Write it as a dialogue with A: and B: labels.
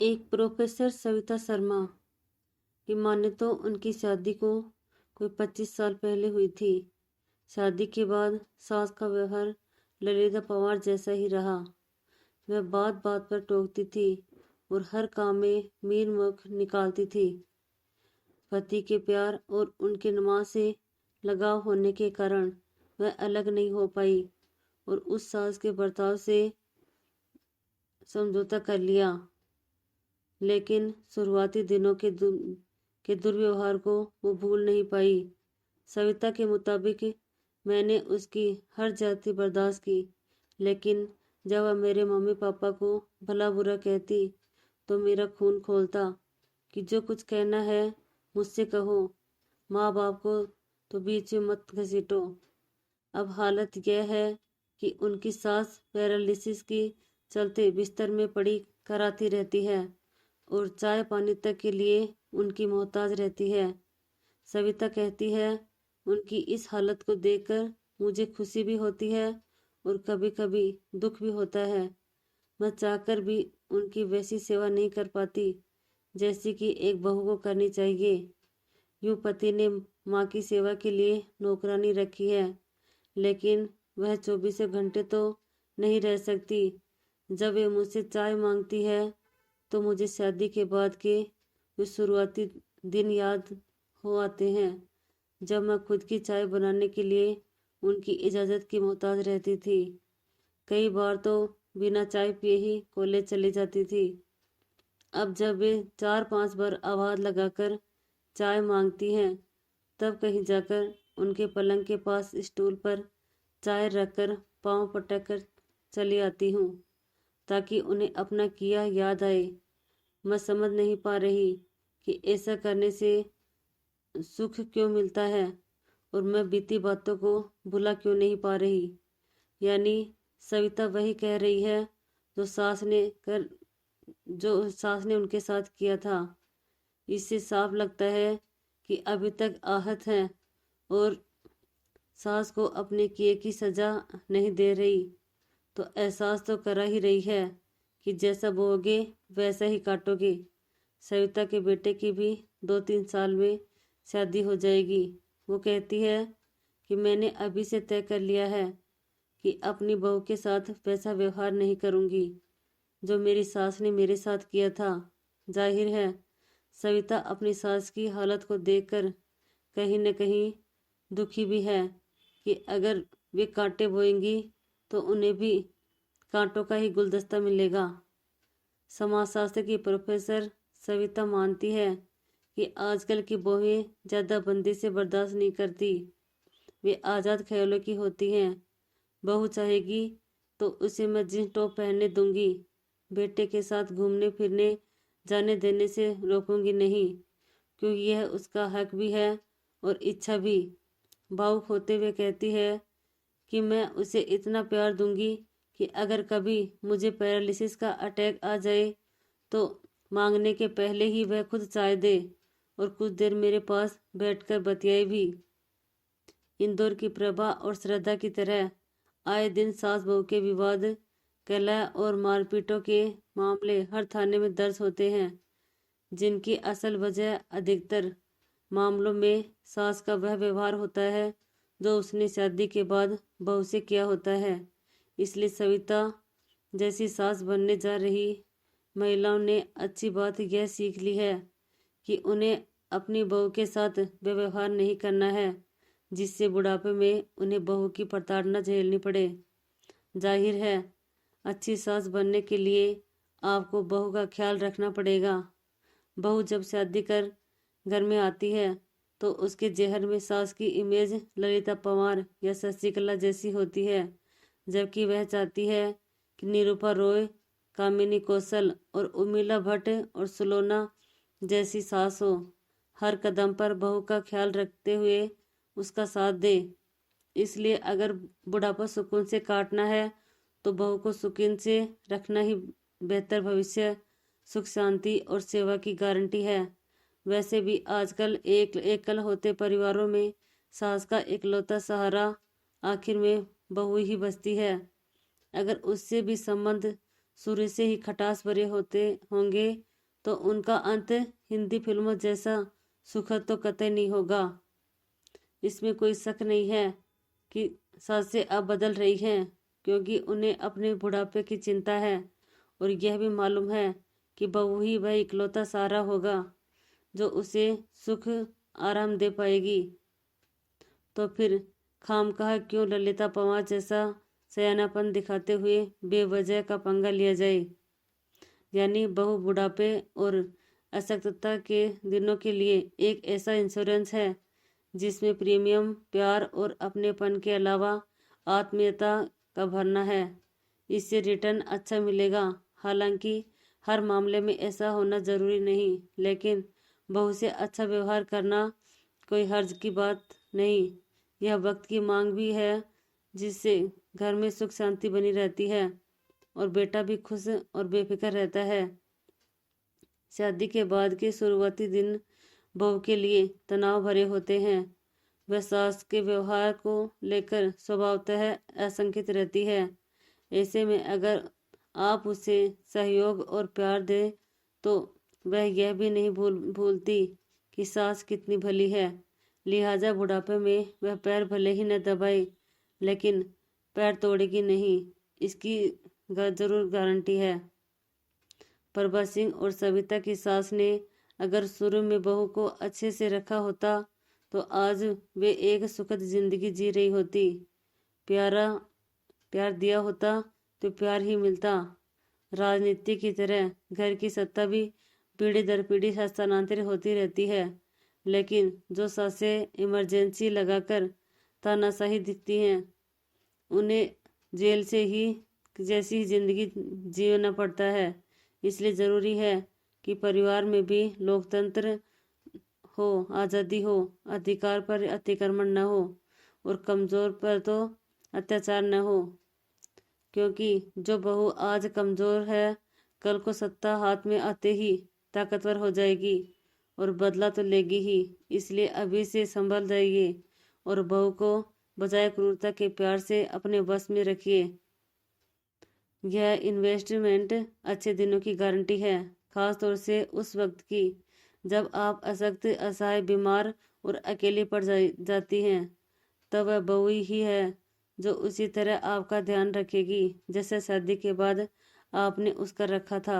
A: एक प्रोफेसर सविता शर्मा की माने तो उनकी शादी को कोई 25 साल पहले हुई थी। शादी के बाद सास का व्यवहार ललिता पवार जैसा ही रहा। वह बात बात पर टोकती थी और हर काम में मीन मुख निकालती थी। पति के प्यार और उनके नमाज से लगाव होने के कारण वह अलग नहीं हो पाई और उस सास के बर्ताव से समझौता कर लिया। लेकिन शुरुआती दिनों के दुर्व्यवहार को वो भूल नहीं पाई। सविता के मुताबिक मैंने उसकी हर जाति बर्दाश्त की, लेकिन जब वह मेरे मम्मी पापा को भला बुरा कहती तो मेरा खून खौलता कि जो कुछ कहना है मुझसे कहो, माँ बाप को तो बीच में मत घसीटो। अब हालत यह है कि उनकी सास पैरालिसिस की चलते बिस्तर में पड़ी कराती रहती है और चाय पानी तक के लिए उनकी मोहताज रहती है। सविता कहती है, उनकी इस हालत को देखकर मुझे खुशी भी होती है और कभी कभी दुख भी होता है। मैं चाहकर भी उनकी वैसी सेवा नहीं कर पाती जैसी कि एक बहू को करनी चाहिए। यूं पति ने माँ की सेवा के लिए नौकरानी रखी है, लेकिन वह 24 घंटे तो नहीं रह सकती। जब वे मुझसे चाय मांगती है तो मुझे शादी के बाद के वे शुरुआती दिन याद हो आते हैं, जब मैं खुद की चाय बनाने के लिए उनकी इजाज़त की मोहताज रहती थी। कई बार तो बिना चाय पिए ही कॉलेज चली जाती थी। अब जब वे 4-5 बार आवाज़ लगाकर चाय मांगती हैं, तब कहीं जाकर उनके पलंग के पास स्टूल पर चाय रखकर पाँव पटक कर चली आती हूँ, ताकि उन्हें अपना किया याद आए। मैं समझ नहीं पा रही कि ऐसा करने से सुख क्यों मिलता है और मैं बीती बातों को भुला क्यों नहीं पा रही। यानी सविता वही कह रही है जो सास ने उनके साथ किया था। इससे साफ लगता है कि अभी तक आहत हैं और सास को अपने किए की सजा नहीं दे रही, तो एहसास तो करा ही रही है कि जैसा बोओगे वैसा ही काटोगे। सविता के बेटे की भी 2-3 साल में शादी हो जाएगी। वो कहती है कि मैंने अभी से तय कर लिया है कि अपनी बहू के साथ वैसा व्यवहार नहीं करूंगी जो मेरी सास ने मेरे साथ किया था। जाहिर है सविता अपनी सास की हालत को देखकर कहीं न कहीं दुखी भी है कि अगर वे कांटे बोएंगी तो उन्हें भी कांटों का ही गुलदस्ता मिलेगा। समाजशास्त्र की प्रोफेसर सविता मानती है कि आजकल की बहुएं ज़्यादा बंदी से बर्दाश्त नहीं करती। वे आज़ाद ख्यालों की होती हैं। बहू चाहेगी तो उसे मैं जींस टॉप पहनने दूंगी, बेटे के साथ घूमने फिरने जाने देने से रोकूंगी नहीं, क्योंकि यह उसका हक भी है और इच्छा भी। भावुक होते हुए कहती है कि मैं उसे इतना प्यार दूंगी कि अगर कभी मुझे पैरालिसिस का अटैक आ जाए तो मांगने के पहले ही वह खुद चाय दे और कुछ देर मेरे पास बैठकर बतियाए भी। इंदौर की प्रभा और श्रद्धा की तरह आए दिन सास बहू के विवाद, कलह और मारपीटों के मामले हर थाने में दर्ज होते हैं, जिनकी असल वजह अधिकतर मामलों में सास का वह व्यवहार होता है जो उसने शादी के बाद बहू से किया होता है। इसलिए सविता जैसी सास बनने जा रही महिलाओं ने अच्छी बात यह सीख ली है कि उन्हें अपनी बहू के साथ व्यवहार नहीं करना है जिससे बुढ़ापे में उन्हें बहू की प्रताड़ना झेलनी पड़े। जाहिर है अच्छी सास बनने के लिए आपको बहू का ख्याल रखना पड़ेगा। बहू जब शादी कर घर में आती है तो उसके जेहर में सास की इमेज ललिता पवार या शशिकला जैसी होती है, जबकि वह चाहती है कि निरूपा रॉय, कामिनी कौशल और उर्मिला भट्ट और सुलोना जैसी सास हो। हर कदम पर बहू का ख्याल रखते हुए उसका साथ दे। इसलिए अगर बुढ़ापा सुकून से काटना है तो बहू को सुकून से रखना ही बेहतर भविष्य, सुख शांति और सेवा की गारंटी है। वैसे भी आजकल एकल होते परिवारों में सास का इकलौता सहारा आखिर में बहू ही बचती है। अगर उससे भी संबंध शुरू से ही खटास भरे होते होंगे तो उनका अंत हिंदी फिल्मों जैसा सुखद तो कतई नहीं होगा। इसमें कोई शक नहीं है कि सासें अब बदल रही हैं, क्योंकि उन्हें अपने बुढ़ापे की चिंता है और यह भी मालूम है कि बहू ही वह इकलौता सहारा होगा जो उसे सुख आराम दे पाएगी। तो फिर खामखा क्यों ललिता पंवार जैसा सयानापन दिखाते हुए बेवजह का पंगा लिया जाए। यानी बहू बुढ़ापे और अशक्तता के दिनों के लिए एक ऐसा इंश्योरेंस है जिसमें प्रीमियम, प्यार और अपनेपन के अलावा आत्मीयता का भरना है। इससे रिटर्न अच्छा मिलेगा। हालांकि हर मामले में ऐसा होना जरूरी नहीं, लेकिन बहू से अच्छा व्यवहार करना कोई हर्ज की बात नहीं। यह वक्त की मांग भी है, जिससे घर में सुख शांति बनी रहती है और बेटा भी खुश और बेफिक्र रहता है। शादी के बाद के शुरुआती दिन बहू के लिए तनाव भरे होते हैं। वह सास के व्यवहार को लेकर स्वभावतः आशंकित रहती है। ऐसे में अगर आप उसे सहयोग और प्यार दें तो वह यह भी नहीं भूलती कि सास कितनी भली है। लिहाजा बुढ़ापे में वह पैर भले ही न दबाए, लेकिन पैर तोड़ेगी नहीं, इसकी जरूर गारंटी है। प्रभा सिंह और सविता की सास ने अगर शुरू में बहू को अच्छे से रखा होता तो आज वे एक सुखद जिंदगी जी रही होती। प्यार दिया होता तो प्यार ही मिलता। राजनीति की तरह घर की सत्ता भी पीढ़ी दर पीढ़ी हस्तांतरित होती रहती है, लेकिन जो सासें इमरजेंसी लगाकर तानाशाही दिखती हैं, उन्हें जेल से ही जैसी जिंदगी जीना पड़ता है। इसलिए ज़रूरी है कि परिवार में भी लोकतंत्र हो, आज़ादी हो, अधिकार पर अतिक्रमण न हो और कमज़ोर पर तो अत्याचार न हो। क्योंकि जो बहू आज कमज़ोर है, कल को सत्ता हाथ में आते ही ताकतवर हो जाएगी और बदला तो लेगी ही। इसलिए अभी से संभल जाइए और बहू को बजाय क्रूरता के प्यार से अपने बस में रखिए। यह इन्वेस्टमेंट अच्छे दिनों की गारंटी है, खास तौर से उस वक्त की जब आप अशक्त, असहाय, बीमार और अकेली पड़ जाती हैं। तब वह बहू ही है जो उसी तरह आपका ध्यान रखेगी जैसे शादी के बाद आपने उसका रखा था।